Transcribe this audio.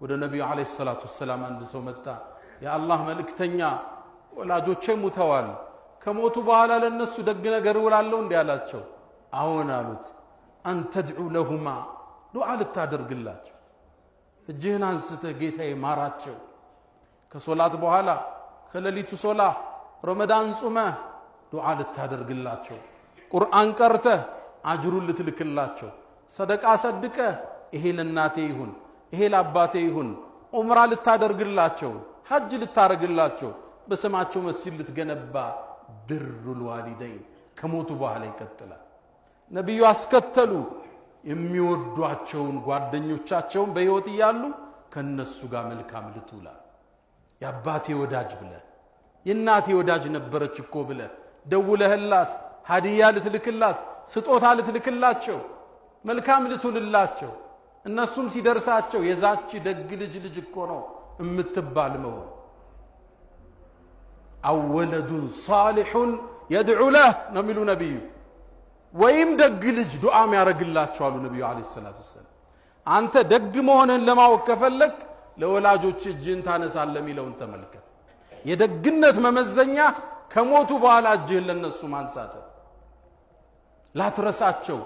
ወደ ነብዩ አለይሂ ሰላቱ ሰላም አንድ ሰው መጣ የአላህ መልእክተኛ ወላጆቼ ሙተዋል ከሞቱ በኋላ ለነሱ ደግ ነገር ውላለሁ እንዲያላቸው አዎን አሉት አንተድዑ ለሁማ ዱዓ ልታደርግላቸው እጅህን አንስተህ ጌታዬ ማራቸው ከሶላት በኋላ ከሌሊቱ ሶላህ ረመዳን ጾመህ ዱዓ ልታደርግላቸው ቁርአን ቀርተህ አጅሩን ልትልክላቸው ሰደቃ ሰድቀህ ይሄ ለናቴ ይሁን ይሄ ለአባቴ ይሁን ዑምራ ልታደርግላቸው ሐጅ ልታረግላቸው በስማቸው መስጂድ ልትገነባ ብሩል ዋሊደይን ከሞቱ በኋላ ይቀጥላል ነብዩ አስከተሉ የሚወዷቸውን ጓደኞቻቸውን በህይወት ይያሉ ከነሱ ጋር መልካም ልትውላ ያባቴ ወዳጅ ብለ የናቴ ወዳጅ ነበረች እኮ ብለ ደውለህላት ሀዲያ ልትልክላት ስጦታ ልትልክላቸው መልካም ልትውልላቸው እነሱም ሲደርሳቸው የዛች ደግ ልጅ እኮ ነው እምትባል መሆን አወለዱን ሷሊሁን يدعو له ነሚሉ ነብዩ ወይም ደግ ልጅ ዱዓም ያረግላቸው አሉ ነብዩ አለይሂ ሰላቱ ወሰለም አንተ ደግ መሆንህን ለማወቅ ከፈለክ ለወላጆች እጅን ታነሳለህ ሚለውን ተመልከት የደግነት መመዘኛ ከሞቱ በኋላ እጅህን ለነሱ ማንሳት ላትረሳቸው